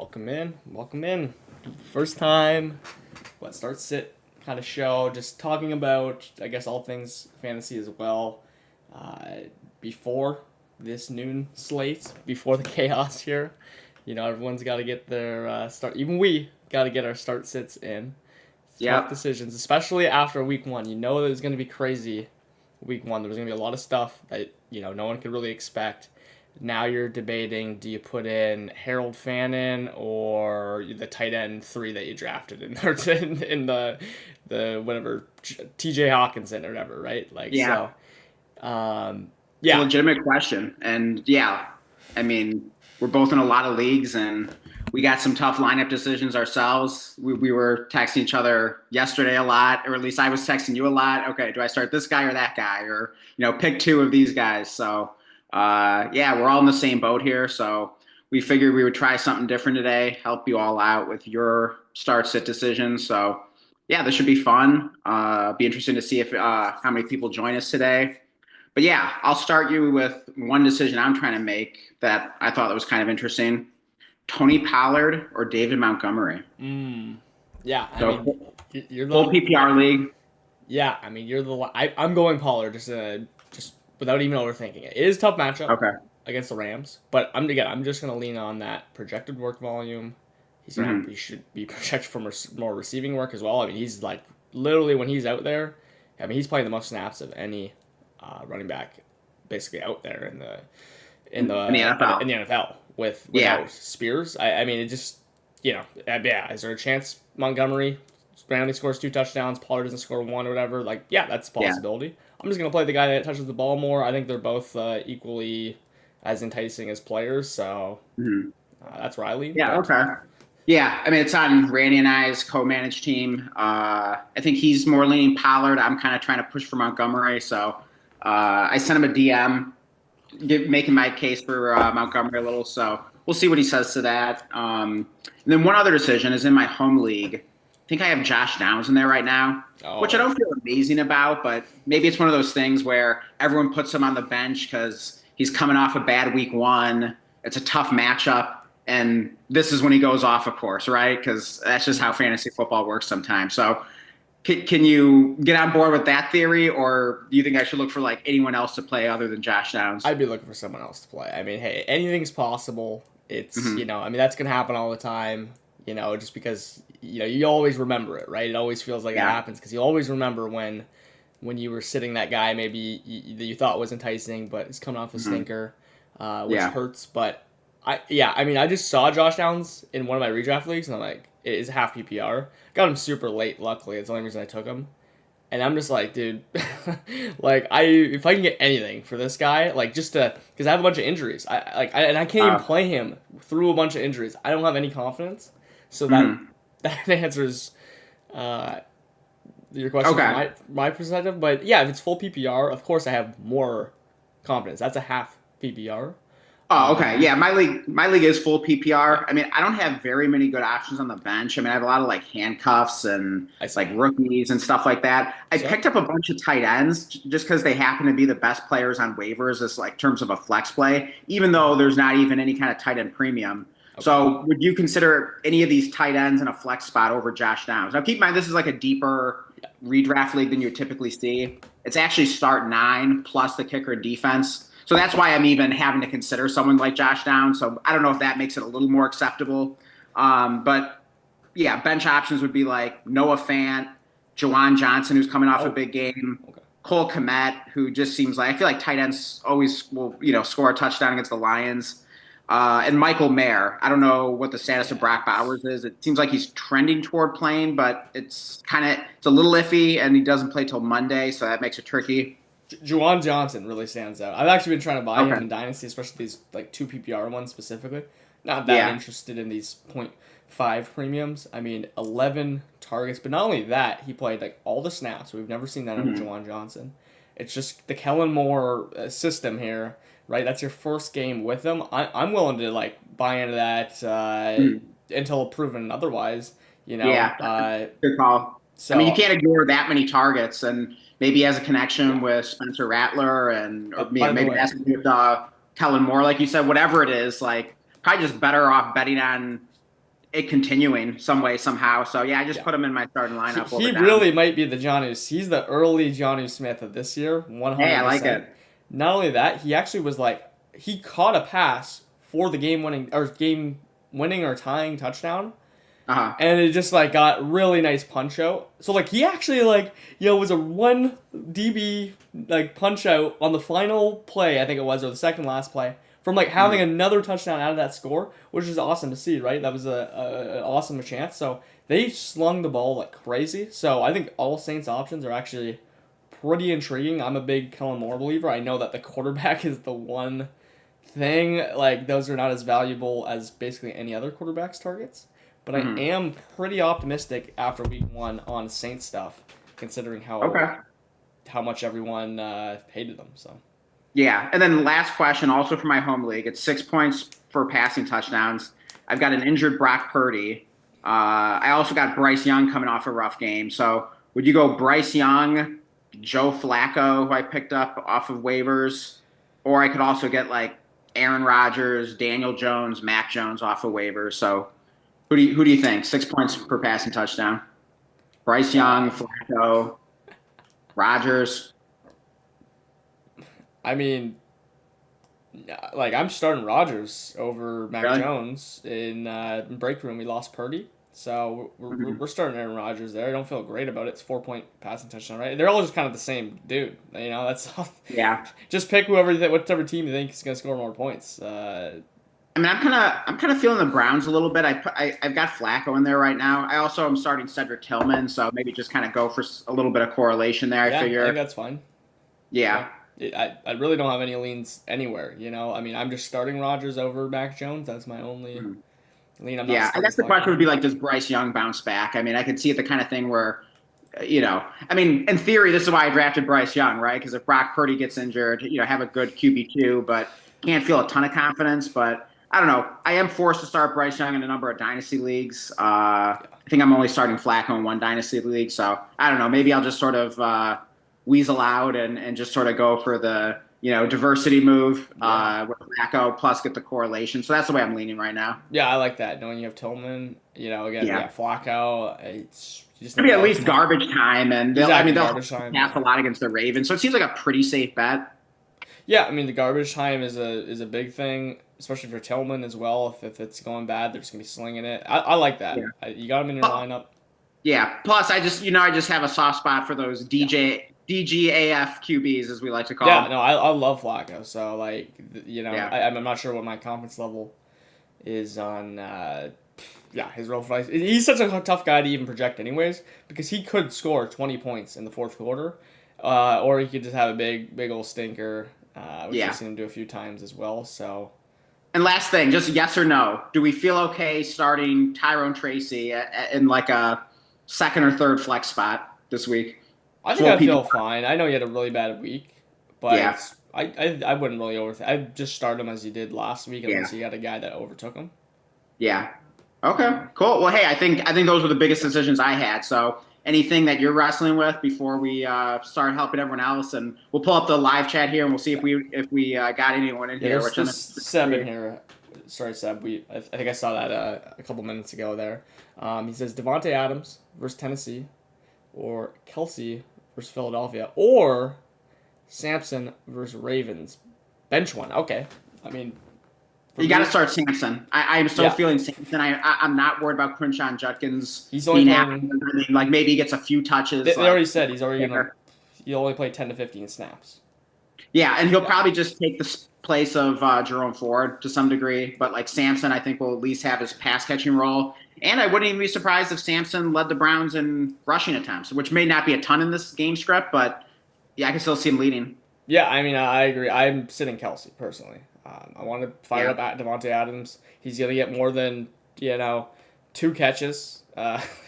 Welcome in. Welcome in. First time, start sit kind of show. Just talking about, I guess, all things fantasy as well. Uh, Before this noon slate, before the chaos here, everyone's got to get their start. Even we got to get our start sits in. Tough Yep. decisions, especially after week one. You know there's going to be crazy week one. There's going to be a lot of stuff that, no one could really expect. Now you're debating, do you put in Harold Fannin or the tight end three that you drafted in the whatever TJ Hawkinson or whatever, right? Like Yeah. so, um, It's a yeah, legitimate question. And yeah, I mean, we're both in a lot of leagues and we got some tough lineup decisions ourselves. We were texting each other yesterday a lot, or at least I was texting you a lot. Okay, do I start this guy or that guy? Or, pick two of these guys. So, yeah, we're all in the same boat here. So we figured we would try something different today, help you all out with your start sit decisions. So, yeah, this should be fun. Be interesting to see if how many people join us today. But yeah, I'll start you with one decision I'm trying to make that I thought that was kind of interesting. Tony Pollard or David Montgomery. yeah. I So mean, you're full the PPR league. yeah. I mean, I'm going Pollard just without even overthinking it. It is a tough matchup Okay. against the Rams, but I'm just gonna lean on that projected work volume. He should be projected for more receiving work as well. I mean, he's like literally when he's out there. I mean, he's playing the most snaps of any running back, basically out there In the in NFL. the NFL Yeah. without Spears. I mean, it just yeah. Is there a chance Montgomery randomly scores two touchdowns, Pollard doesn't score one or whatever? Like, yeah, that's a Yeah. possibility. I'm just gonna play the guy that touches the ball more. I think they're both equally as enticing as players, so Mhm. that's where I lean. Yeah. But Okay. Yeah, I mean it's on Randy and I's co-managed team. I think he's more leaning Pollard. I'm kind of trying to push for Montgomery, so I sent him a DM, making my case for Montgomery a little. So we'll see what he says to that. And then one other decision is in my home league. I think I have Josh Downs in there right now, which I oh don't feel amazing about, but maybe it's one of those things where everyone puts him on the bench because he's coming off a bad week one. It's a tough matchup. And this is when he goes off, of course, right? Because that's just how fantasy football works sometimes. So can you get on board with that theory, or do you think I should look for like anyone else to play other than Josh Downs? I'd be looking for someone else to play. I mean, hey, anything's possible. It's Hmm. I mean that's gonna happen all the time. Just because you always remember it, right? It always feels like it Yeah. happens because you always remember when you were sitting that guy maybe that you thought was enticing, but it's coming off a Hmm. stinker, which Yeah. hurts. But I mean, I just saw Josh Downs in one of my redraft leagues, and I'm like, it is half PPR. Got him super late, luckily. It's the only reason I took him. And I'm just like, dude, like if I can get anything for this guy, like just to because I have a bunch of injuries, and I can't even Uh, play him through a bunch of injuries. I don't have any confidence. So that mhm. that answers uh, your question from Okay. my perspective. But yeah, if it's full PPR, of course I have more confidence. That's a half PPR. Oh, okay. Um, Yeah, my league is full yeah, PPR. I mean, I don't have very many good options on the bench. I mean, I have a lot of like handcuffs and I see. like rookies and stuff like that. I So picked up a bunch of tight ends just because they happen to be the best players on waivers as like terms of a flex play, even though there's not even any kind of tight end premium. okay, So, would you consider any of these tight ends in a flex spot over Josh Downs? Now, keep in mind this is like a deeper yeah, redraft league than you would typically see. It's actually start nine plus the kicker and defense. So that's why I'm even having to consider someone like Josh Downs. So I don't know if that makes it a little more acceptable. But yeah, bench options would be like Noah Fant, Jawan Johnson, who's coming off a oh, big game, okay, Cole Kmet, who just seems like I feel like tight ends always will, score a touchdown against the Lions. And Michael Mayer. I don't know what the status of yeah. Brock Bowers is. It seems like he's trending toward playing, but it's a little iffy, and he doesn't play till Monday, so that makes it tricky. Juwan Johnson really stands out. I've actually been trying to buy him Okay. in Dynasty, especially these like two PPR ones specifically. Not that Yeah. interested in these .5 premiums. I mean, 11 targets, but not only that, he played like all the snaps. We've never seen that out of Mhm. Juwan Johnson. It's just the Kellen Moore system here, right? That's your first game with him. I'm willing to like buy into that Mhm. until proven otherwise. Yeah. Good call. I mean, you So, can't ignore that many targets, and maybe he has a connection yeah. with Spencer Rattler, and or By the maybe it way, has to do with Kellen Moore, like you said. Whatever it is, like probably just better off betting on it continuing some way somehow. So yeah, I just Yeah. put him in my starting lineup He over Down. really might be the Jonnu. He's the early Jonnu Smith of this year, Hey, I like 100%. it. Not only that, he actually was like he caught a pass for the game winning or tying touchdown, Uh-huh. and it just like got really nice punch out. So like he actually like was a one DB like punch out on the final play, I think it was, or the second last play, from like having Mhm. another touchdown out of that score, which is awesome to see, right? That was a awesome chance. So they slung the ball like crazy. So I think all Saints options are actually pretty intriguing. I'm a big Kellen Moore believer. I know that the quarterback is the one thing, like those are not as valuable as basically any other quarterback's targets. But I Mhm. am pretty optimistic after week one on Saints stuff, considering Okay. how much everyone hated them. So Yeah, and then last question, also for my home league. It's 6 points for passing touchdowns. I've got an injured Brock Purdy. I also got Bryce Young coming off a rough game. So would you go Bryce Young, Joe Flacco, who I picked up off of waivers, or I could also get like Aaron Rodgers, Daniel Jones, Mac Jones off of waivers. So who do you think? 6 points per passing touchdown. Bryce Young, uh, Flacco, Rodgers. I mean, like I'm starting Rodgers over Mac Really? Jones in break room. We lost Purdy, so Mhm. we're starting Aaron Rodgers there. I don't feel great about it. It's 4 point passing touchdown, right? They're all just kind of the same dude. That's Yeah. just pick whatever team you think is gonna score more points. I mean, I'm kind of feeling the Browns a little bit. I've got Flacco in there right now. I also am starting Cedric Tillman, so maybe just kind of go for a little bit of correlation there. I Yeah, I think figure. that's fine. Yeah. Yeah. I really don't have any leans anywhere, I mean, I'm just starting Rodgers over Mac Jones. That's my only Mhm. lean. I'm not Yeah. I starting guess the question Flacco. would be like, does Bryce Young bounce back? I mean, I could see it the kind of thing where, I mean, in theory, this is why I drafted Bryce Young, right? Because if Brock Purdy gets injured, have a good QB2, but can't feel a ton of confidence. But I don't know. I am forced to start Bryce Young in a number of dynasty leagues. Yeah. I think I'm only starting Flacco in one dynasty league, so I don't know. Maybe I'll just sort of weasel out and just sort of go for the diversity move Yeah. with Flacco plus get the correlation. So that's the way I'm leaning right now. Yeah, I like that. Knowing you have Tillman, again, Yeah. yeah, Flacco, it's you just I never mean, at know. It's least tough. garbage time, and Exactly, they'll garbage time, pass yeah. a lot against the Ravens, so it seems like a pretty safe bet. Yeah, I mean the garbage time is a big thing, especially for Tillman as well. If it's going bad, they're just gonna be slinging it. I like Yeah. that. You got him in your lineup. Yeah. Plus, I just have a soft spot for those Yeah. DGAF QBs, as we like to call Yeah, them. no, I love Flacco. So like, Yeah. I'm not sure what my confidence level is on. Yeah, his real price. He's such a tough guy to even project, anyways, because he could score 20 points in the fourth quarter, or he could just have a big old stinker, which we've Yeah. seen him do a few times as well. So And last thing, just yes or no. Do we feel okay starting Tyrone Tracy in like a second or third flex spot this week? I think Full I PPR. feel fine. I know he had a really bad week, Yeah. but I wouldn't really overthink. I just start him as you did last week, Yeah. unless you got a guy that overtook him. Yeah. Okay. Cool. Well, hey, I think those were the biggest decisions I had. So anything that you're wrestling with before we start helping everyone else, and we'll pull up the live chat here and we'll see if Yeah, we got anyone in yeah. here, There's which I'm Seb in interested here. Sorry, Seb. I think I saw that a couple minutes ago there. He says Devonte Adams versus Tennessee, or Kelsey versus Philadelphia, or Samson versus Ravens. Bench one. Okay. I mean, for You got to me, start Sampson. I am so yeah, feeling Sampson. I'm not worried about Quinshawn Judkins he's only being out. playing. I mean, like maybe he gets a few touches. They Like already said he's already gonna. there. He'll only play 10 to 15 snaps. Yeah, and he'll Yeah. probably just take the place of Jerome Ford to some degree. But like Sampson, I think will at least have his pass catching role. And I wouldn't even be surprised if Sampson led the Browns in rushing attempts, which may not be a ton in this game script, but yeah, I can still see him leading. Yeah, I mean, I agree. I'm sitting Kelsey personally. I want to fire Yeah. up at Devonte Adams. He's gonna get more than 2 catches.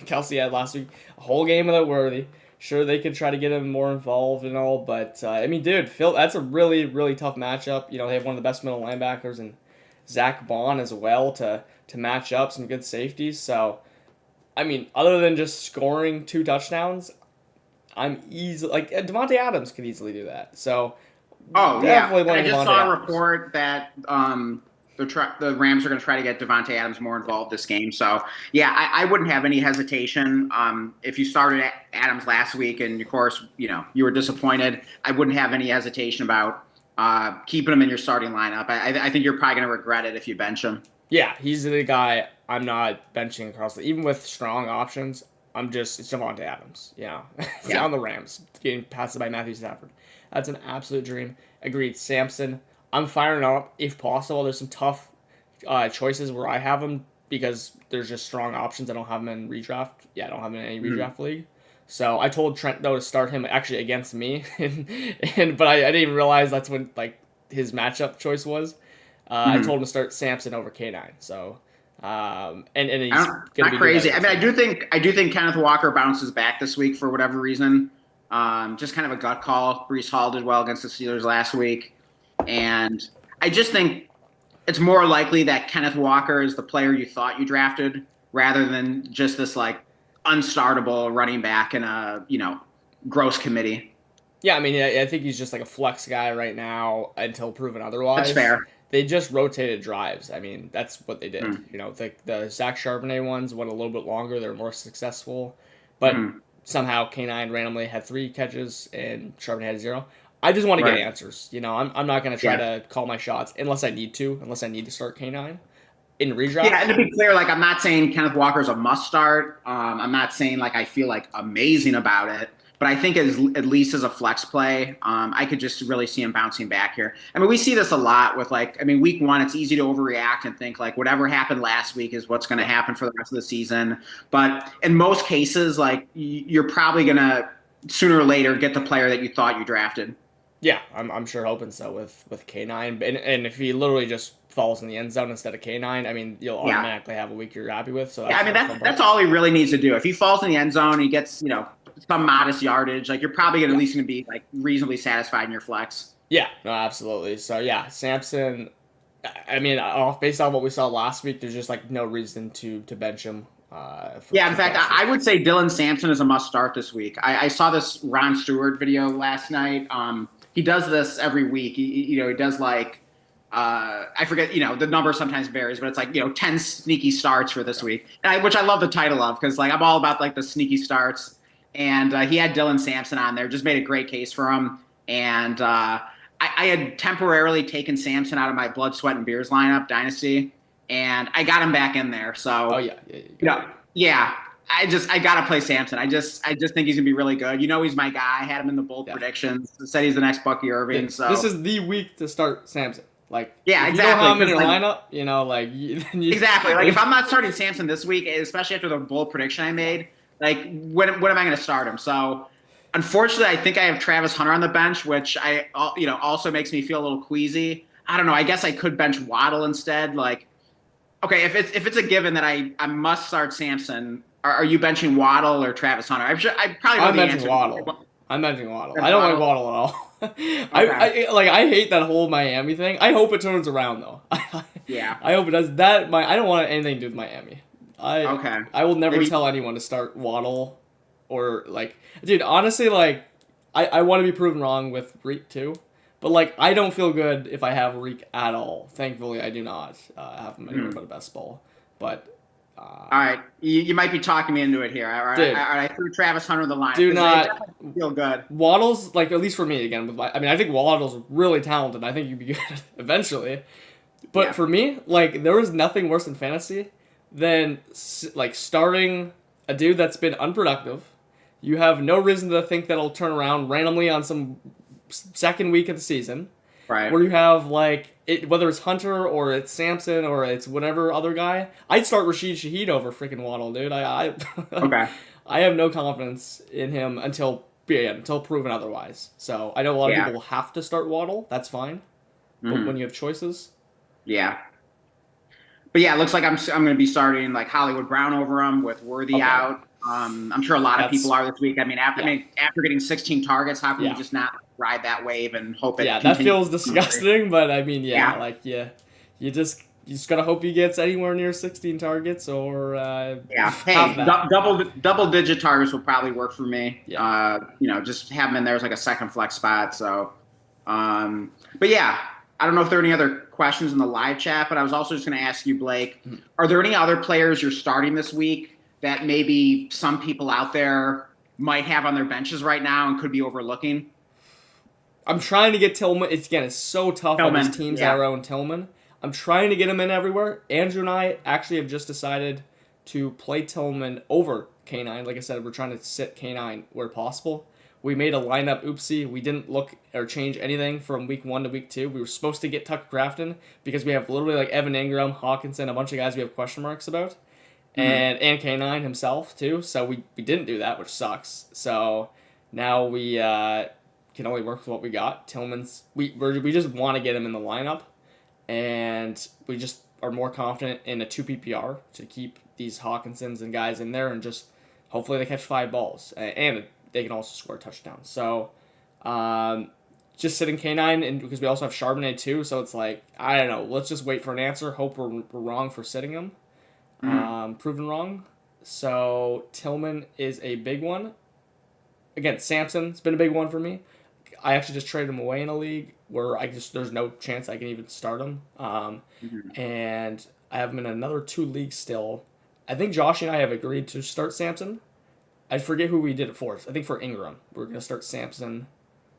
Kelsey had last week, a whole game without Worthy. Sure, they could try to get him more involved and all, but I mean, dude, Phil, that's a really tough matchup. They have one of the best middle linebackers and Zach Bond as well to match up some good safeties. So, I mean, other than just scoring 2 touchdowns, I'm easy like Devonte Adams could easily do that. So Oh yeah, definitely I playing just Devonte saw a Adams. report that the Rams are going to try to get Devontae Adams more involved this game. So yeah, I wouldn't have any hesitation. If you started Adams last week and of course you were disappointed, I wouldn't have any hesitation about keeping him in your starting lineup. I think you're probably going to regret it if you bench him. Yeah, he's the guy I'm not benching across. Even with strong options, it's Devontae Adams. Yeah, Yeah. on the Rams, getting passed by Matthew Stafford. That's an absolute dream. Agreed. Samson, I'm firing up if possible. There's some tough choices where I have him because there's just strong options. I don't have him in redraft. Yeah, I don't have him in any redraft league. So I told Trent though to start him actually against me, but I didn't even realize that's when his matchup choice was. I told him to start Samson over K9. So and he's not crazy. I mean, I do think Kenneth Walker bounces back this week for whatever reason. Just kind of a gut call. Breece Hall did well against the Steelers last week, and I just think it's more likely that Kenneth Walker is the player you thought you drafted rather than just this unstartable running back in a gross committee. Yeah, I mean, I think he's just like a flex guy right now until proven otherwise. That's fair. They just rotated drives. I mean, that's what they did. The Zach Charbonnet ones went a little bit longer. They're more successful. But somehow K9 randomly had 3 catches and Charbonnet had 0. I just want to get answers. I'm not going to try to call my shots unless I need to start K9 in redraft. Yeah, and to be clear, I'm not saying Kenneth Walker's a must start. I'm not saying I feel amazing about it. But I think at least as a flex play, I could just really see him bouncing back here. I mean, we see this a lot with week 1, it's easy to overreact and think whatever happened last week is what's going to happen for the rest of the season. But in most cases, you're probably going to sooner or later get the player that you thought you drafted. Yeah, I'm sure hoping so with K9. And if he literally just falls in the end zone instead of K9, I mean, you'll automatically have a week you're happy with. So that's all he really needs to do. If he falls in the end zone, he gets some modest yardage. You're probably at least going to be reasonably satisfied in your flex. Yeah, no, absolutely. So yeah, Samson. I mean, based on what we saw last week, there's just no reason to bench him. In fact, I would say Dylan Sampson is a must start this week. I saw this Ron Stewart video last night. He does this every week. He does I forget, the number sometimes varies, but it's 10 sneaky starts for this week, which I love the title of because I'm all about the sneaky starts. And he had Dylan Sampson on there, just made a great case for him. And I had temporarily taken Sampson out of my Blood, Sweat, and Beers lineup, Dynasty, and I got him back in there. So, I got to play Sampson. I just think he's going to be really good. He's my guy. I had him in the bold predictions. Said he's the next Bucky Irving. So this is the week to start Sampson. Exactly. You don't have him in your lineup, exactly. If I'm not starting Sampson this week, especially after the bold prediction I made, when am I going to start him? So, unfortunately, I think I have Travis Hunter on the bench, which also makes me feel a little queasy. I don't know. I guess I could bench Waddle instead. Okay, if it's a given that I must start Sampson, are you benching Waddle or Travis Hunter? I'm benching Waddle. I'm benching Waddle. I don't like Waddle at all. I hate that whole Miami thing. I hope it turns around though. Yeah. I hope it does. I don't want anything to do with Miami. I will never tell anyone to start Waddle or dude, honestly, I want to be proven wrong with Reek too, but I don't feel good if I have Reek at all. Thankfully, I do not have him anywhere but a best ball. But all right, you might be talking me into it here. All right, dude, I threw Travis Hunter in the lineup. Do not feel good. Waddle's at least for me again. I think Waddle's really talented. I think you'd be good eventually. But for me, there was nothing worse in fantasy than starting a dude that's been unproductive. You have no reason to think that'll turn around randomly on some second week of the season. Right. Where you have whether it's Hunter or it's Sampson or it's whatever other guy, I'd start Rashid Shaheed over freaking Waddle, dude. Okay. I have no confidence in him until proven otherwise. So I know a lot of people have to start Waddle. That's fine. But when you have choices. Yeah. But yeah, it looks like I'm going to be starting Hollywood Brown over him with Worthy out. I'm sure a lot of people are this week. I mean, after getting 16 targets, how can you just not ride that wave and hope it? Yeah, that feels disgusting. But I mean, you just gotta hope he gets anywhere near 16 targets or double digit targets will probably work for me. Yeah. Just have him in there as a second flex spot. So, but yeah. I don't know if there are any other questions in the live chat, but I was also just going to ask you, Blake, Mhm. are there any other players you're starting this week that maybe some people out there might have on their benches right now and could be overlooking? I'm trying to get Tillman. It's so tough on these Hellman, teams that yeah. are own Tillman. I'm trying to get him in everywhere. Andrew and I actually have just decided to play Tillman over K9. Like I said, we're trying to sit K9 where possible. We made a lineup oopsie. We didn't look or change anything from week 1 to week 2. We were supposed to get Tucker Crafton because we have literally like Evan Ingram, Hawkinson, a bunch of guys we have question marks about. Mhm. And K9 himself too. So we didn't do that, which sucks. So now we can only work with what we got. Tillman's we just want to get him in the lineup, and we just are more confident in a 2 PPR to keep these Hawkinsons and guys in there, and just hopefully they catch 5 balls and they can also score a touchdown. So just sitting K9, and because we also have Charbonnet too, so it's like I don't know. Let's just wait for an answer. Hope we're wrong for sitting him. Mhm. Proven wrong. So Tillman is a big one. Again, Sampson's been a big one for me. I actually just traded him away in a league where there's no chance I can even start him. Mhm. And I have him in another 2 leagues still. I think Josh and I have agreed to start Sampson. I forget who we did it for. I think for Ingram. We're gonna start Sampson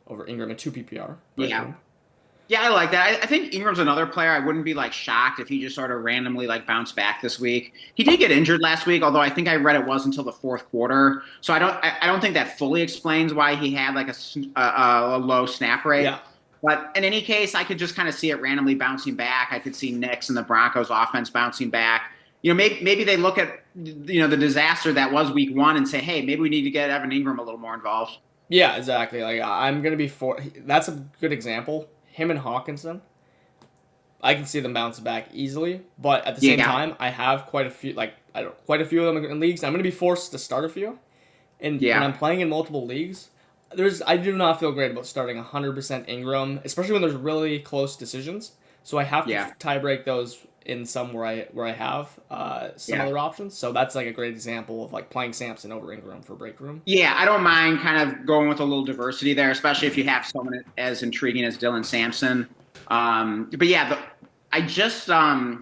over Ingram in 2 PPR break Yeah. room. Yeah, I like that. I think Ingram's another player. I wouldn't be like shocked if he just sort of randomly like bounced back this week. He did get injured last week, although I think I read it was until the fourth quarter. So I don't think that fully explains why he had like a low snap rate. Yeah. But in any case, I could just kind of see it randomly bouncing back. I could see Knicks and the Broncos offense bouncing back. Maybe they look at the disaster that was week 1 and say, hey, maybe we need to get Evan Ingram a little more involved. Yeah, exactly. Like I'm gonna be for. That's a good example. Him and Hawkinson. I can see them bounce back easily, but at the same Yeah, time, I have quite a few, like I don't, quite a few of them in leagues. I'm going to be forced to start a few, and when yeah, I'm playing in multiple leagues, I do not feel great about starting 100% Ingram, especially when there's really close decisions. So I have to yeah. tie break those in some where I have some Yeah. other options. So that's like a great example of like playing Sampson over Ingram for break room. Yeah, I don't mind kind of going with a little diversity there, especially if you have someone as intriguing as Dylan Sampson. But yeah, I just I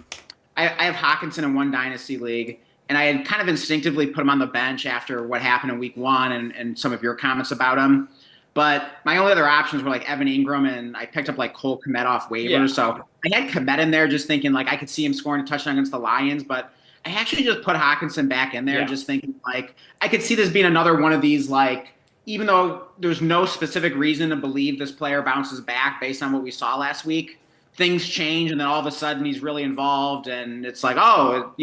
have Hawkinson in one dynasty league, and I had kind of instinctively put him on the bench after what happened in week 1 and some of your comments about him. But my only other options were like Evan Ingram, and I picked up like Cole Kmet off Yeah, waivers. So I had Kmet in there just thinking like I could see him scoring a touchdown against the Lions, but I actually just put Hawkinson back in there, yeah. just thinking like I could see this being another one of these like even though there's no specific reason to believe this player bounces back based on what we saw last week, things change and then all of a sudden he's really involved and it's like oh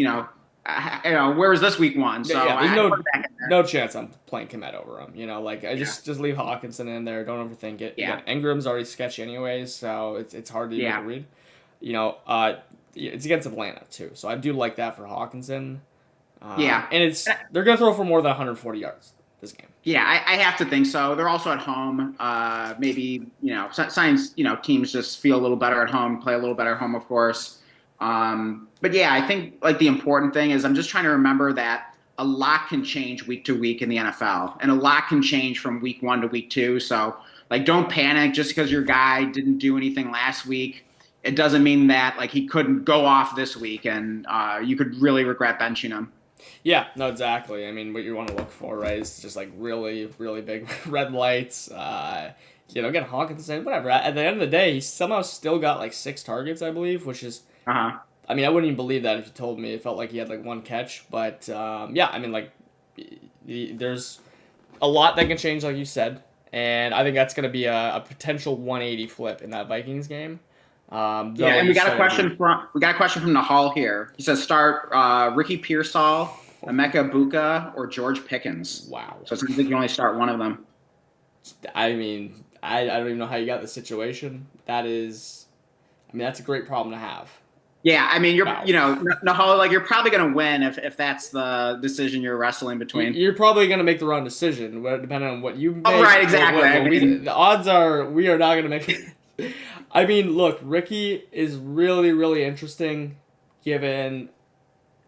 where was this week 1? So Yeah, there's I put him back in there. no chance I'm playing Komet over him. Like I Yeah, just leave Hawkinson in there. Don't overthink it. yeah, Again, Ingram's already sketchy anyways, so it's hard to make a yeah, read. It's against Atlanta too, so I do like that for Hawkinson. yeah. And they're gonna throw for more than 140 yards this game. Yeah, I have to think so. They're also at home. Maybe science. Teams just feel a little better at home, play a little better at home, of course. But yeah, I think like the important thing is I'm just trying to remember that a lot can change week to week in the NFL, and a lot can change from week 1 to week 2. So like, don't panic just because your guy didn't do anything last week. It doesn't mean that like he couldn't go off this week, and you could really regret benching him. Yeah, no, exactly. I mean, what you want to look for, right, is just like really, really big red lights. Again, Hawkinson, whatever. At the end of the day, he somehow still got like 6 targets, I believe, which is, Uh huh. I mean, I wouldn't even believe that if you told me. It felt like he had like 1 catch, but yeah, I mean, like, there's a lot that can change, like you said, and I think that's going to be a potential 180 flip in that Vikings game. Yeah, Though and you said it'd we got a question from Nahal here. He says start Ricky Pearsall, Emeka Buka, or George Pickens. wow. So it seems like you only start one of them. I mean, I don't even know how you got the situation. I mean, that's a great problem to have. Yeah, I mean Wow. Nahal, like you're probably gonna win if that's the decision you're wrestling between. You're probably going to make the wrong decision, depending on what you make. Oh, right, exactly. The odds are we are not going to make it. I mean, look, Ricky is really, really interesting given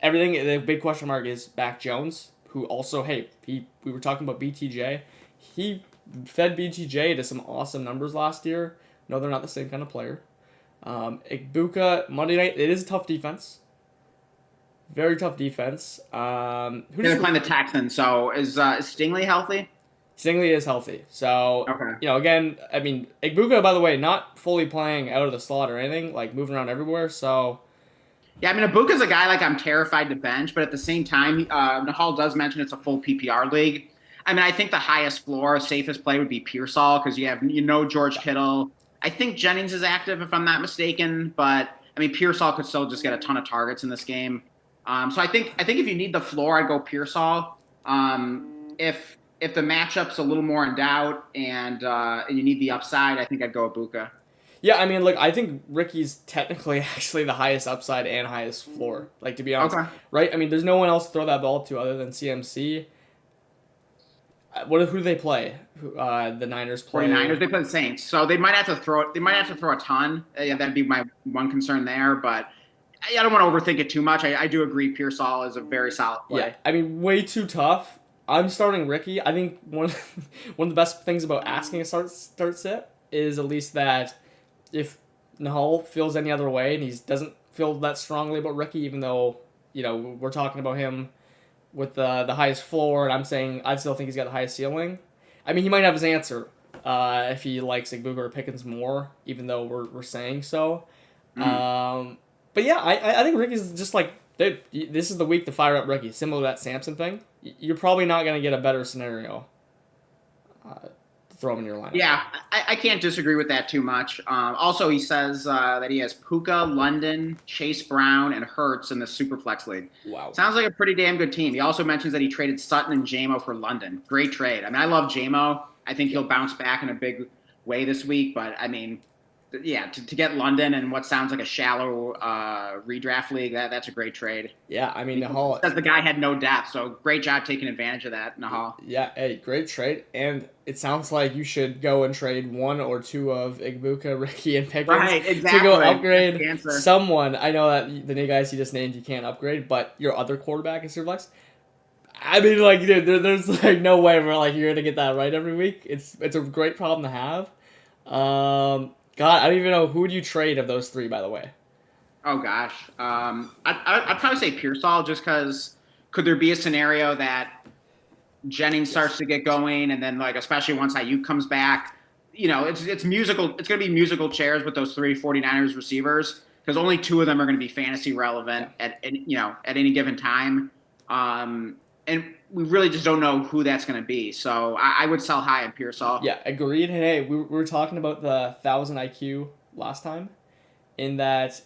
everything. The big question mark is Mac Jones, who also, hey, we were talking about BTJ. He fed BTJ to some awesome numbers last year. No, they're not the same kind of player. Igbuka Monday night. It is a tough defense. Very tough defense. Who Yeah, does they're playing the Texans. So is Stingley healthy? Stingley is healthy. So, Okay. again, I mean, Igbuka, by the way, not fully playing out of the slot or anything, like moving around everywhere. So, Yeah, I mean, Ibuka's a guy like I'm terrified to bench, but at the same time, Nahal does mention it's a full PPR league. I mean, I think the highest floor, safest play would be Pearsall because George Kittle. I think Jennings is active if I'm not mistaken, but I mean, Pearsall could still just get a ton of targets in this game. So I think if you need the floor, I'd go Pearsall. If the matchup's a little more in doubt and you need the upside, I think I'd go Ibuka. yeah, I mean, look, I think Ricky's technically actually the highest upside and highest floor. Like, to be honest, Okay. right? I mean, there's no one else to throw that ball to other than CMC. Who do they play? The Niners play. 49ers, they play the Saints, so they might have to throw. They might have to throw a ton. Yeah, that'd be my one concern there. But I don't want to overthink it too much. I do agree. Pearsall is a very solid Yeah, play. I mean, way too tough. I'm starting Ricky. I think one of the best things about asking a start sit is at least that if Nahal feels any other way and he doesn't feel that strongly about Ricky, even though we're talking about him with the highest floor, and I'm saying I still think he's got the highest ceiling. I mean, he might have his answer if he likes Igbuka or Pickens more, even though we're saying so. Mm. But yeah, I think Ricky's just like, dude, this is the week to fire up Ricky. Similar to that Samson thing. You're probably not going to get a better scenario to throw him in your lineup. Yeah, I can't disagree with that too much. Also, he says that he has Puka, London, Chase Brown, and Hurts in the Superflex League. Wow. Sounds like a pretty damn good team. He also mentions that he traded Sutton and JMO for London. Great trade. I mean, I love JMO. I think he'll bounce back in a big way this week. But I mean, yeah, to get London in what sounds like a shallow redraft league, that's a great trade. Yeah, I mean, He Nahal. says the guy had no depth, so great job taking advantage of that, Nahal. Yeah, hey, great trade. And it sounds like you should go and trade one or two of Igbuka, Ricky, and Pickens Right, to go exactly. That's upgrade the answer. someone. I know that the new guys you just named you can't upgrade, but your other quarterback is Superflex. I mean, like, dude, there's like no way where like you're gonna get that right every week. It's a great problem to have. God, I don't even know who would you trade of those three, by the way. Oh gosh, I'd probably say Pearsall just because could there be a scenario that Jennings starts to get going, and then like especially once Ayuk comes back, it's musical. It's going to be musical chairs with those 49ers receivers because only two of them are going to be fantasy relevant at any given time, and we really just don't know who that's going to be. So I would sell high on Pearsall. Yeah, agreed. Hey, we were talking about the 1,000 IQ last time, in that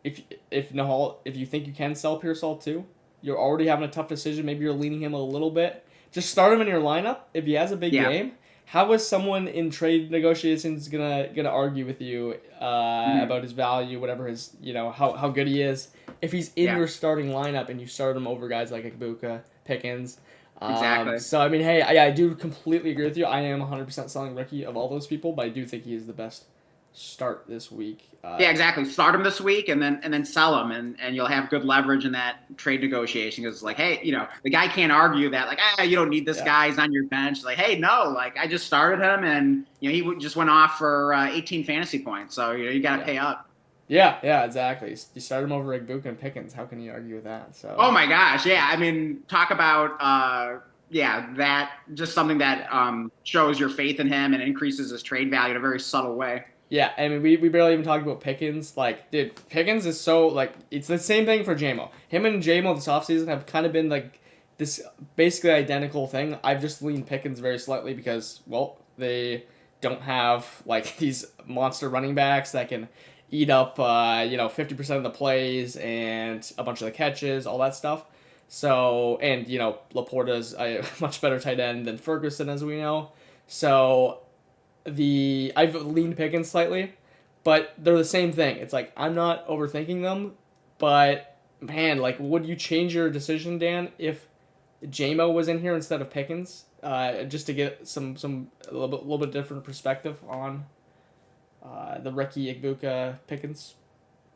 if you think you can sell Pearsall too, you're already having a tough decision. Maybe you're leaning him a little bit. Just start him in your lineup if he has a big Yeah. game. How is someone in trade negotiations gonna argue with you about his value, whatever his how good he is, if he's in Yeah. your starting lineup and you start him over guys like Igbuka, Pickens? Exactly. So I mean, hey, I do completely agree with you. I am 100% selling Ricky of all those people, but I do think he is the best start this week. Yeah, exactly. Start him this week, and then sell him, and you'll have good leverage in that trade negotiation. Because like, hey, the guy can't argue that like, you don't need this Yeah. guy. He's on your bench. Like, hey, no, like I just started him, and just went off for 18 fantasy points. So you got to Yeah. pay up. Yeah, exactly. You start him over Igbuka and Pickens. How can you argue with that? So. Oh my gosh, yeah. I mean, talk about that just something that shows your faith in him and increases his trade value in a very subtle way. Yeah, I mean, we barely even talked about Pickens. Like, dude, Pickens is so, like, it's the same thing for JMO. Him and JMO this offseason have kind of been, like, this basically identical thing. I've just leaned Pickens very slightly because, well, they don't have, like, these monster running backs that can eat up, 50% of the plays and a bunch of the catches, all that stuff. So, and, Laporta's a much better tight end than Ferguson, as we know. So, I've leaned Pickens slightly, but they're the same thing. It's like I'm not overthinking them, but man, like, would you change your decision, Dan, if JMO was in here instead of Pickens, just to get some a little bit different perspective on the Ricky Igbuka Pickens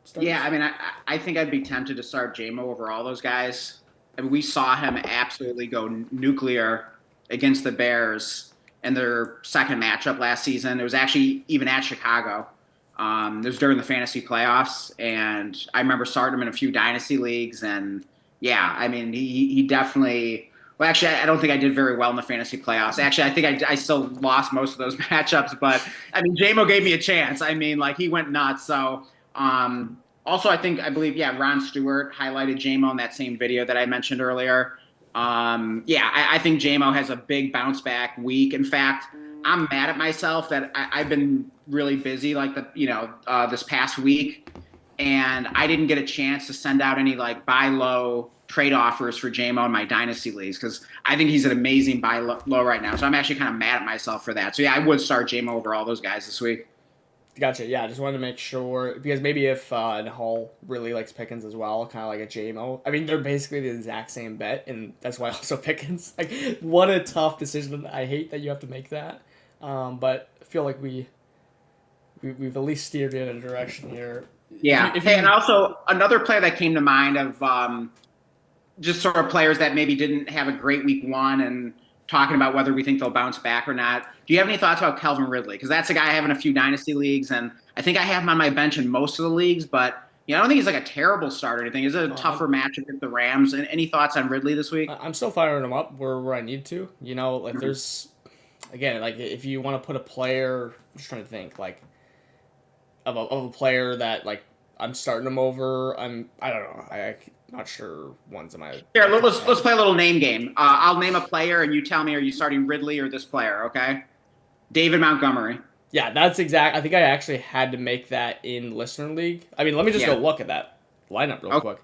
starters? Yeah, I mean, I think I'd be tempted to start JMO over all those guys. I mean, we saw him absolutely go nuclear against the Bears in their second matchup last season. It was actually even at Chicago. It was during the fantasy playoffs, and I remember starting him in a few dynasty leagues. And yeah, I mean, he definitely. Well, actually, I don't think I did very well in the fantasy playoffs. Actually, I think I still lost most of those matchups. But I mean, JMO gave me a chance. I mean, like he went nuts. So also, I believe, yeah, Ron Stewart highlighted JMO in that same video that I mentioned earlier. Yeah, I think JMO has a big bounce back week. In fact, I'm mad at myself that I've been really busy like this past week, and I didn't get a chance to send out any like buy low trade offers for JMO in my dynasty leagues because I think he's an amazing buy low right now. So I'm actually kind of mad at myself for that. So yeah, I would start JMO over all those guys this week. Gotcha. Yeah, I just wanted to make sure because maybe if Nahal really likes Pickens as well, kind of like a JMO. I mean, they're basically the exact same bet, and that's why also Pickens. Like, what a tough decision. I hate that you have to make that, but I feel like we've at least steered in a direction here. Yeah. And also another player that came to mind of just sort of players that maybe didn't have a great week one and talking about whether we think they'll bounce back or not. Do you have any thoughts about Calvin Ridley? Because that's a guy I have in a few dynasty leagues, and I think I have him on my bench in most of the leagues, but I don't think he's like a terrible start or anything. Is it a tougher matchup with the Rams? And any thoughts on Ridley this week? I'm still firing him up where I need to. Like there's, again, like if you want to put a player, I'm just trying to think, like, of a player that, like, I'm starting him over. I don't know. I'm not sure one's in my. Here, let's play a little name game. I'll name a player, and you tell me, are you starting Ridley or this player? Okay. David Montgomery. Yeah, that's exact. I think I actually had to make that in listener league. I mean, let me just go look at that lineup real quick.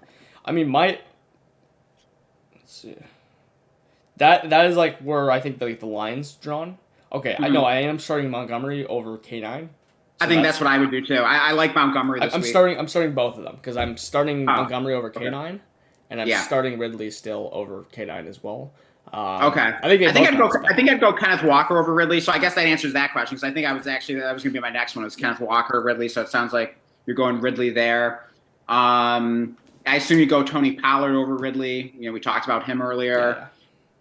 I mean, let's see. That is like where I think the line's drawn. Okay, I know I am starting Montgomery over K9. So I think that's what I would do too. I like Montgomery this week. I'm starting both of them because I'm starting Montgomery over K9, and I'm starting Ridley still over K9 as well. Okay. I think I'd go Kenneth Walker over Ridley. So I guess that answers that question because I think that was going to be my next one. Was Kenneth Walker or Ridley? So it sounds like you're going Ridley there. I assume you go Tony Pollard over Ridley. We talked about him earlier. Yeah.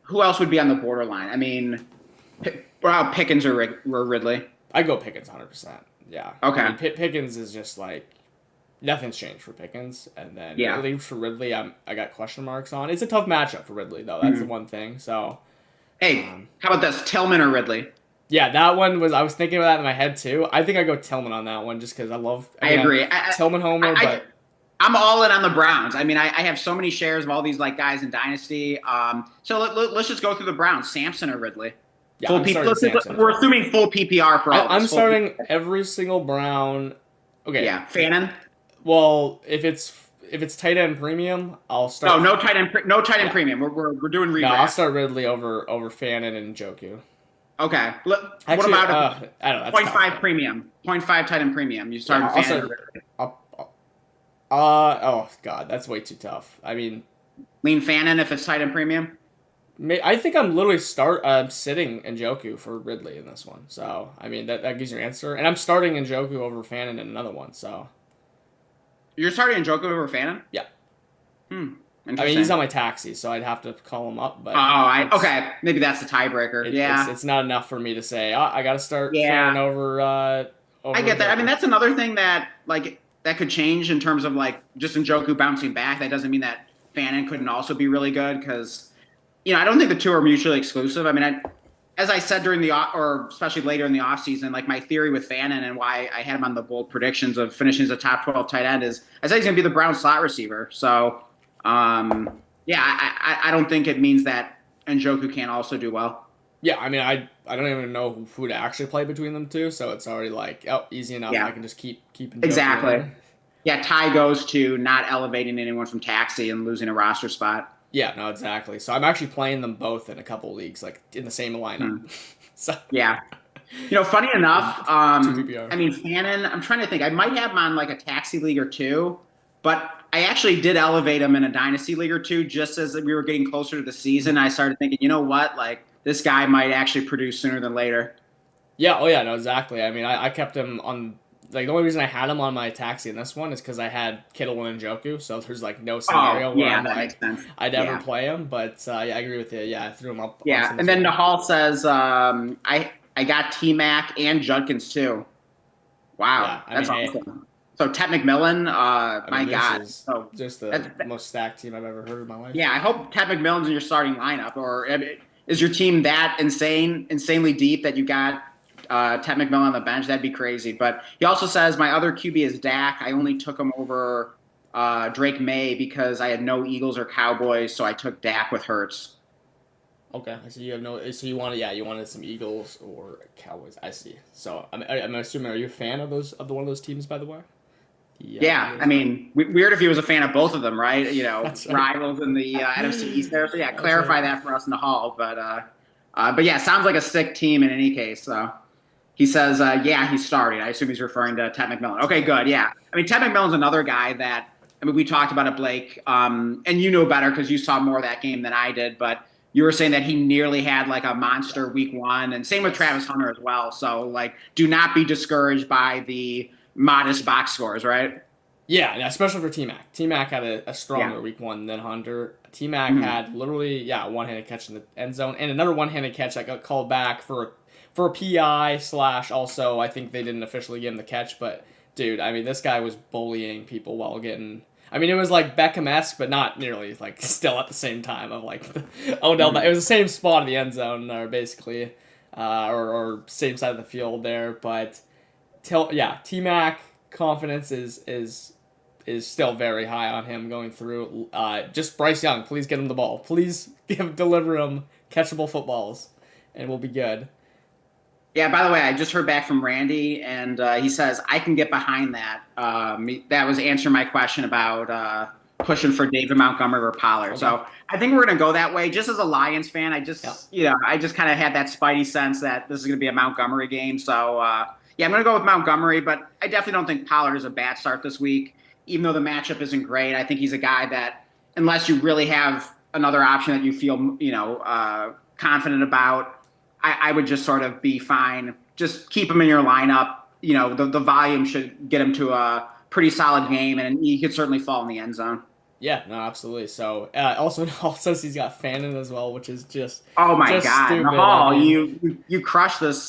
Who else would be on the borderline? I mean, Pickens or Ridley? I go Pickens 100%. Yeah. Okay. I mean, Pickens is just like nothing's changed for Pickens, and then Ridley for Ridley, I got question marks on. It's a tough matchup for Ridley though. That's the one thing. So, hey, how about this Tillman or Ridley? Yeah, that one was. I was thinking of that in my head too. I think I go Tillman on that one just because I love. I agree. Tillman homer, but I'm all in on the Browns. I mean, I have so many shares of all these like guys in Dynasty. So let's just go through the Browns. Samson or Ridley? Yeah, we're assuming full PPR for all. I'm starting every single Brown. Okay. Yeah, Fannin. Well, if it's tight end premium, I'll start. No tight end premium. We're doing redraft. No, I'll start Ridley over Fannin and Njoku. Okay. What Actually, about I don't know, 0.5 premium? 0.5 tight end premium. You start Fannin. Oh god, that's way too tough. I mean, lean Fannin if it's tight end premium. I think I'm literally sitting Njoku for Ridley in this one. So, I mean, that gives your answer. And I'm starting Njoku over Fannin in another one, so. You're starting Njoku over Fannin? Yeah. I mean, he's on my taxi, so I'd have to call him up. But okay. Maybe that's the tiebreaker. It's not enough for me to say, I got to start Fannin over I get that. I mean, that's another thing that, like, that could change in terms of, like, just Njoku bouncing back. That doesn't mean that Fannin couldn't also be really good because – I don't think the two are mutually exclusive. I mean, as I said during or especially later in the offseason, like my theory with Fannin and why I had him on the bold predictions of finishing as a top 12 tight end is I said he's going to be the Brown slot receiver. So, I don't think it means that Njoku can't also do well. Yeah, I mean, I don't even know who to actually play between them two, so it's already like, easy enough. Yeah. I can just keep Njoku exactly. Yeah, tie goes to not elevating anyone from taxi and losing a roster spot. Yeah, no, exactly. So I'm actually playing them both in a couple of leagues, like in the same lineup. So yeah, funny enough, I mean Fannin. I'm trying to think. I might have him on like a taxi league or two, but I actually did elevate him in a dynasty league or two just as we were getting closer to the season. I started thinking, you know what, like this guy might actually produce sooner than later. Yeah. Oh yeah. No, exactly. I mean, I kept him on. Like, the only reason I had him on my taxi in this one is because I had Kittle and Njoku, so there's, like, no scenario where I'm like, I'd ever play him. But, I agree with you. Yeah, I threw him up. Yeah, and then Nahal says, I got T-Mac and Judkins, too. Wow, Yeah, I that's mean, hey, awesome. So Ted McMillan, I my mean, this God. is So just the that's, most stacked team I've ever heard in my life. yeah, I hope Ted McMillan's in your starting lineup. Or I mean, is your team that insanely deep that you got Ted McMillan on the bench? That'd be crazy. But he also says my other QB is Dak. I only took him over Drake May because I had no Eagles or Cowboys, so I took Dak with Hurts. Okay, so you have no, so you wanted, yeah, you wanted some Eagles or Cowboys. I see. So I'm assuming, are you a fan of those of the one of those teams, by the way? The Yeah, I Eagles. mean, weird if he was a fan of both of them, right? That's right. Rivals in the NFC East there. So yeah, That's right. clarify that for us in the hall. But yeah, sounds like a sick team in any case. So he says, yeah, he's starting. I assume he's referring to Ted McMillan. Okay, good. Yeah, I mean, Ted McMillan's another guy that I mean, we talked about it, Blake, and you know better because you saw more of that game than I did. But you were saying that he nearly had like a monster week one, and same with Yes. Travis Hunter as well. So like, do not be discouraged by the modest box scores, right? Yeah, and especially for T Mac. T Mac had a Yeah. stronger week one than Hunter. T Mac Mhm. had literally, yeah, one handed catch in the end zone and another one handed catch that got called back for a PI slash also I think they didn't officially give him the catch, but dude, I mean this guy was bullying people while getting, I mean it was like Beckham esque, but not nearly like still at the same time of like Odell. It Mhm. was the same spot in the end zone or basically, or same side of the field there, but yeah, T Mac confidence is still very high on him going through. Just Bryce Young, please get him the ball. Please deliver him catchable footballs, and we'll be good. Yeah, by the way, I just heard back from Randy, and he says I can get behind that. That was answering my question about pushing for David Montgomery or Pollard. Okay. So I think we're going to go that way. Just as a Lions fan, Yeah. I just kind of had that spidey sense that this is going to be a Montgomery game. So yeah, I'm going to go with Montgomery, but I definitely don't think Pollard is a bad start this week. Even though the matchup isn't great, I think he's a guy that, unless you really have another option that you feel, confident about, I would just sort of be fine. Just keep him in your lineup. The volume should get him to a pretty solid game, and he could certainly fall in the end zone. Yeah, no, absolutely. So also he's got Fannin as well, which is Oh my just God, stupid. I Nahal, mean, you crushed this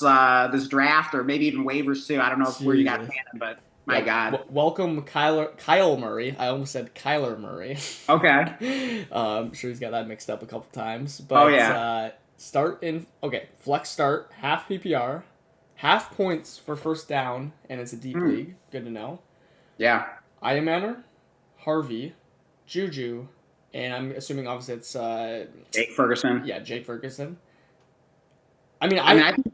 draft, or maybe even waivers too. I don't know where you got Jesus. Fannin, but my Yeah, God. welcome Kyle Murray. I almost said Kyler Murray. Okay. I'm sure he's got that mixed up a couple times. Oh But yeah. start in okay, flex start, half PPR, half points for first down, and it's a deep Hmm. league. Good to know. Yeah. Iamaner, Harvey, Juju, and I'm assuming obviously it's Jake Ferguson. yeah, Jake Ferguson. I mean, I mean, I think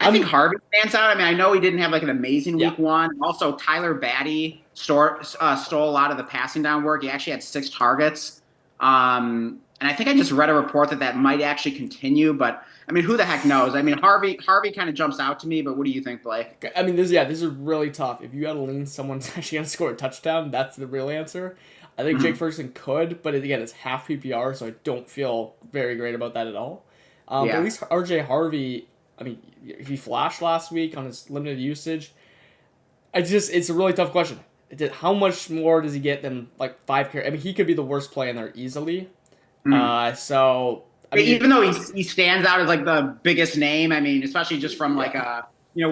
I'm Harvey stands out. I mean, I know he didn't have like an amazing yeah. week one. Also, Tyler Batty stole a lot of the passing down work. He actually had 6 targets. And I think I just read a report that might actually continue. But I mean, who the heck knows? I mean, Harvey kind of jumps out to me. But what do you think, Blake? I mean, this is really tough. If you got to lean someone's actually gonna score a touchdown, that's the real answer. I think Jake Mhm. Ferguson could, but again, it's half PPR, so I don't feel very great about that at all. But at Yeah. least RJ Harvey, I mean, he flashed last week on his limited usage. It's a really tough question. How much more does he get than like 5 carries? I mean, he could be the worst play in there easily. Mhm. So I mean, Even though he stands out as like the biggest name, I mean, especially just from like yeah,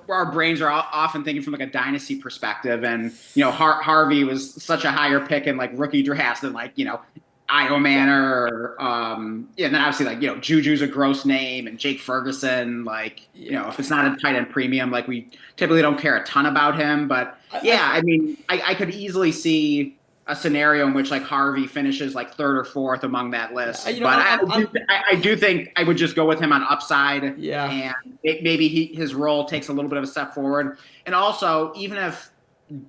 our brains are often thinking from like a dynasty perspective, and Harvey was such a higher pick in like rookie drafts than like Io yeah, Manor, yeah, and then obviously like Juju's a gross name, and Jake Ferguson, like yeah. if it's not a tight end premium, like we typically don't care a ton about him, but I yeah, I mean, I could easily see a scenario in which like Harvey finishes like third or fourth among that yeah, list. But I do think I would just go with him on upside, yeah. and maybe his role takes a little bit of a step forward. And also, even if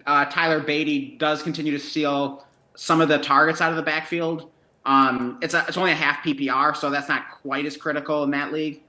Tyler Beatty does continue to steal some of the targets out of the backfield, it's only a half PPR, so that's not quite as critical in that league.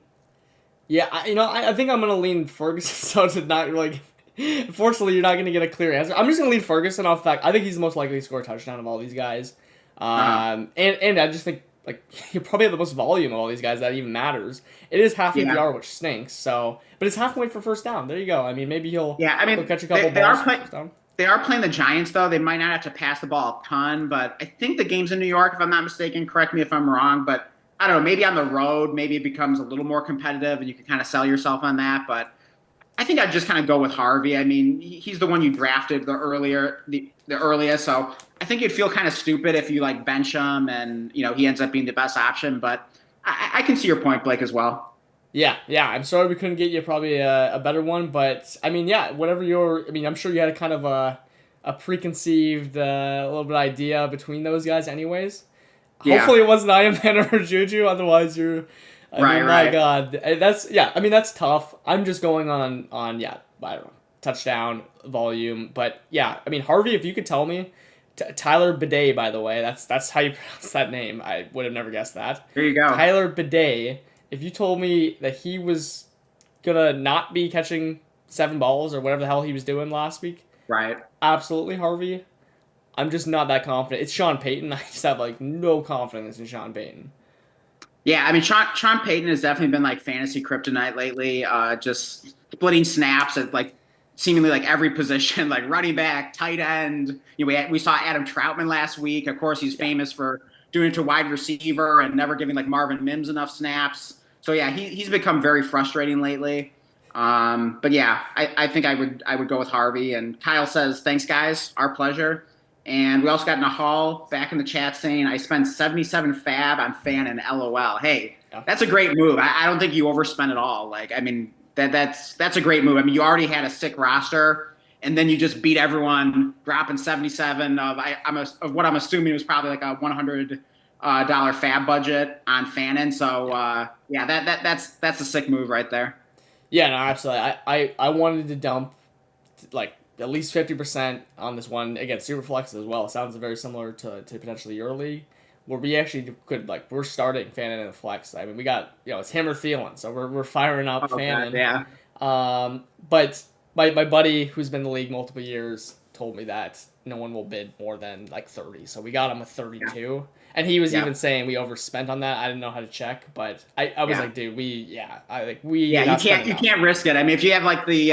Yeah, I think I'm gonna lean Ferguson. So to not like, unfortunately, you're not gonna get a clear answer. I'm just gonna lean Ferguson off the fact I think he's the most likely to score a touchdown of all these guys. Uh, And I just think like you probably have the most volume of all these guys that even matters. It is half yeah, PPR, which stinks. So, but it's half point for first down. There you go. I mean, maybe yeah. I he'll mean, catch a couple they balls are for playing. first down. They are playing the Giants, though. They might not have to pass the ball a ton, but I think the game's in New York, if I'm not mistaken. Correct me if I'm wrong, but I don't know. Maybe on the road, maybe it becomes a little more competitive, and you can kind of sell yourself on that. But I think I'd just kind of go with Harvey. I mean, he's the one you drafted the earliest, so I think you'd feel kind of stupid if you like bench him and he ends up being the best option. But I can see your point, Blake, as well. Yeah, yeah. I'm sorry we couldn't get you probably a better one, but I mean, yeah. Whatever your, I mean, I'm sure you had a kind of a preconceived little bit idea between those guys, anyways. Yeah, Hopefully, it wasn't Iron Man or Juju. Otherwise, you're. I right, mean, my right. God, that's yeah. I mean, that's tough. I'm just going on yeah. I don't know, touchdown volume, but yeah. I mean, Harvey, if you could tell me, Tyler Bidet, by the way, that's how you pronounce that name. I would have never guessed that. There you go. Tyler Bidet. If you told me that he was gonna not be catching 7 balls or whatever the hell he was doing last week, Right. absolutely, Harvey. I'm just not that confident. It's Sean Payton. I just have like no confidence in Sean Payton. Yeah, I mean, Sean Payton has definitely been like fantasy kryptonite lately. Just splitting snaps at like seemingly like every position, like running back, tight end. We saw Adam Troutman last week. Of course, he's Yeah. famous for doing it to wide receiver and never giving like Marvin Mims enough snaps. So yeah, he's become very frustrating lately. But yeah, I think I would go with Harvey. And Kyle says, "Thanks, guys. Our pleasure." And we also got Nahal back in the chat saying, I spent 77 fab on fan and LOL. Hey, Yeah. that's a great move. I don't think you overspent at all. Like, I mean, that's a great move. I mean, you already had a sick roster, and then you just beat everyone, dropping 77 of what I'm assuming was probably like a $100 fab budget on Fannin. So yeah, that's a sick move right there. Yeah, no, absolutely. I wanted to dump like at least 50% on this one against Superflex as well. It sounds very similar to potentially your league, where we actually could like we're starting Fannin in the flex. I mean, we got it's him or Thielen, so we're firing up Oh god, Fannin. yeah, But my buddy who's been in the league multiple years told me that no one will bid more than like 30. So we got him with yeah, 32. And he was yeah, even saying we overspent on that. I didn't know how to check, but I was yeah. like, dude, we Yeah, did you not spend can't you enough. can't risk it. I mean, if you have like the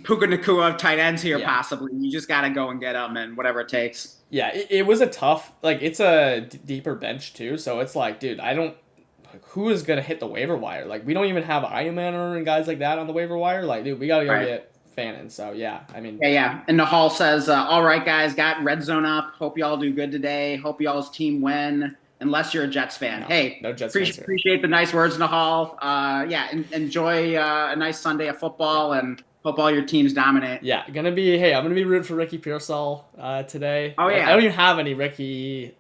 Puka Nakua of tight ends here, Yeah. possibly you just got to go and get them and whatever it takes. Yeah, it was a tough, like, it's a deeper bench, too. So it's like, dude, I don't, like, who is going to hit the waiver wire? Like, we don't even have Iron Manor and guys like that on the waiver wire. Like, dude, we got to go Right. get Fannin. So, yeah, I mean, Yeah, yeah. And Nahal says, "All right, guys, got red zone up. Hope y'all do good today. Hope y'all's team win. Unless you're a Jets fan. no, Hey, no Jets fans here. appreciate the nice words, Nahal. Yeah, enjoy a nice Sunday of football and hope all your teams dominate. Yeah, hey, I'm gonna be rooting for Ricky Pearsall today. Oh I don't yeah, even have any Ricky.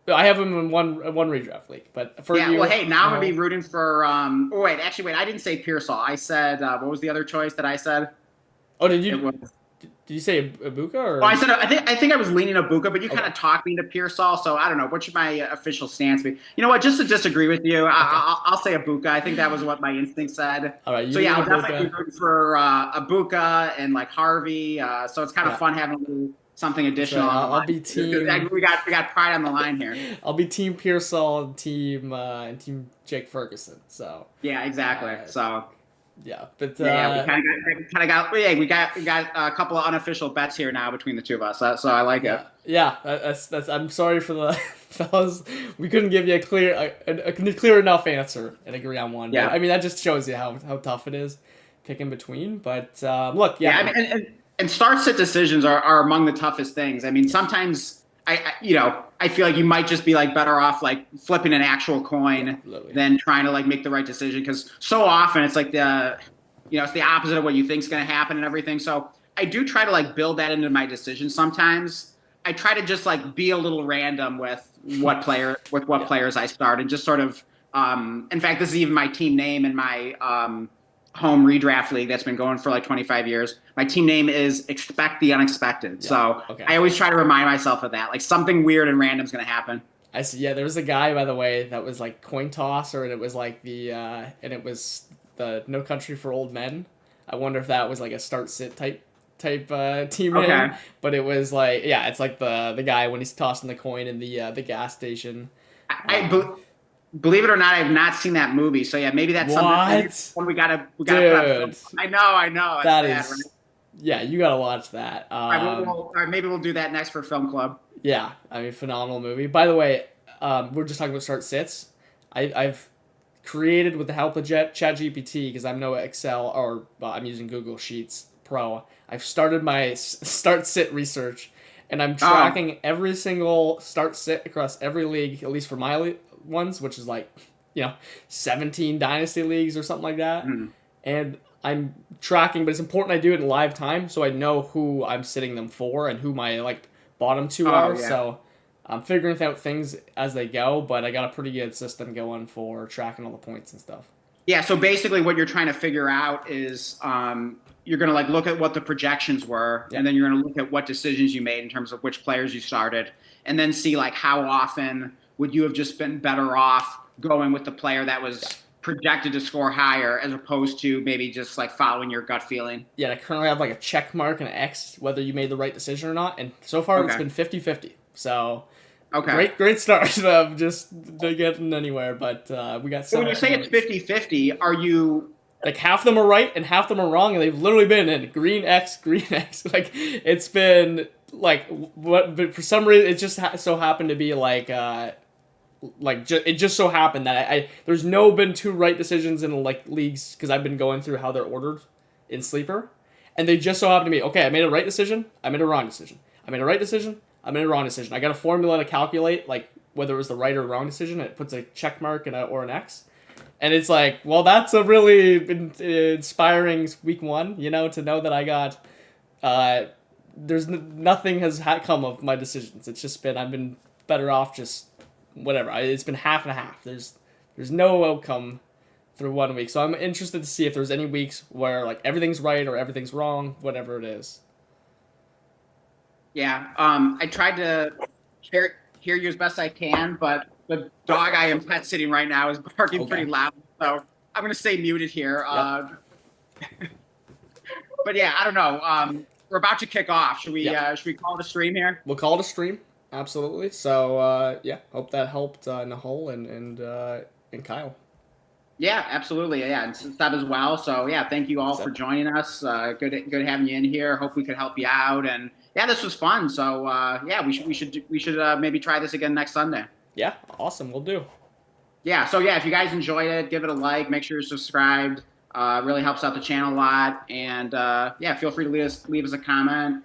I have him in one redraft league, but for yeah. you, Well, hey, now I'm gonna be no. rooting for. Oh wait, actually, wait. I didn't say Pearsall. I said what was the other choice that I said? Oh, It was. did you say Ibuka Well, I or said I think I was leaning Abuka, but you kind okay? of talked me to Pearsall, so I don't know. What should my official stance be? You know what? Just to disagree with you, Okay, I'll say Abuka. I think that was what my instinct said. all right. So You yeah, lean I'll definitely be Ibuka. rooting for Abuka and like Harvey. So it's kind of Yeah, fun having a little something that's additional right. on the I'll line. be team. We got pride on the line here. I'll be team Pearsall and team Jake Ferguson. So Yeah, exactly. uh, So yeah, but yeah, we kind of got. Yeah, we got a couple of unofficial bets here now between the two of us. So I like it. yeah. That's. I'm sorry for the fellas. We couldn't give you a clear enough answer and agree on one. But Yeah. I mean, that just shows you how tough it is picking between. But look, Yeah, I yeah, mean, and start sit decisions are among the toughest things. I mean, sometimes I feel like you might just be like better off like flipping an actual yeah, coin literally. than trying to like make the right decision because so often it's like it's the opposite of what you think is going to happen and everything. So I do try to like build that into my decision. Sometimes I try to just like be a little random with what Yeah, players I start and just sort of. In fact, this is even my team name in my home redraft league that's been going for like 25 years. My team name is Expect the Unexpected. yeah. So Okay. I always try to remind myself of that. Like something weird and random is going to happen. I see. Yeah, there was a guy, by the way, that was like coin tosser, and it was like and it was the No Country for Old Men. I wonder if that was like a start sit type team Okay. name, but it was like yeah, it's like the guy when he's tossing the coin in the gas station. I Um, believe it or not, I have not seen that movie. So yeah, maybe that's something. Maybe it's what, one we gotta put on film. dude? I know. It's That bad, right? is yeah, you gotta watch that. All right, all right, maybe we'll do that next for film club. Yeah, I mean phenomenal movie. By the way, we're just talking about start sits. I've created with the help of ChatGPT because I'm no Excel or I'm using Google Sheets Pro. I've started my start sit research, and I'm Oh, tracking every single start sit across every league, at least for my ones, which is like, 17 dynasty leagues or something like that. mhm. And I'm tracking, but it's important I do it in live time so I know who I'm sitting them for and who my like bottom two Oh are. yeah. So I'm figuring out things as they go, but I got a pretty good system going for tracking all the points and stuff. Yeah, so basically what you're trying to figure out is you're going to like look at what the projections were, and Yep. then you're going to look at what decisions you made in terms of which players you started, and then see like how often would you have just been better off going with the player that Yeah. was projected to score higher as opposed to maybe just like following your gut feeling. Yeah, I currently have like a check mark and an X whether you made the right decision or not, and so far it's Okay. been 50-50. So Okay. great start of just getting anywhere, but we got So some when you say it's points. 50-50, are you Like half of them are right and half of them are wrong, and they've literally been in green X, green X. Like it's been like what, but for some reason it just so happened to be it just so happened that there's no been two right decisions in like leagues because I've been going through how they're ordered in sleeper, and they just so happen to be okay. I made a right decision. I made a wrong decision. I made a right decision. I made a wrong decision. I got a formula to calculate like whether it was the right or wrong decision. And it puts a check mark and or an X, and it's like, well, that's a really inspiring week one. To know that I got there's nothing has come of my decisions. It's just been I've been better off just whatever. It's been half and a half. There's no outcome through 1 week. So I'm interested to see if there's any weeks where like everything's right or everything's wrong, whatever it is. Yeah, I tried to hear you as best I can, but the dog I am pet sitting right now is barking Okay. pretty loud, so I'm gonna stay muted here. Yep. But yeah, I don't know. We're about to kick off. Yep. Should we call it a stream here? We'll call it a stream. Absolutely. So yeah, hope that helped Nahul and Kyle. Yeah, absolutely. Yeah, and Seb as well. So yeah, thank you all for joining us. Good having you in here. Hope we could help you out. And yeah, this was fun. So yeah, we should maybe try this again next Sunday. Yeah, awesome. We'll do. Yeah. So yeah, if you guys enjoyed it, give it a like. Make sure you're subscribed. Really helps out the channel a lot. And yeah, feel free to leave us a comment.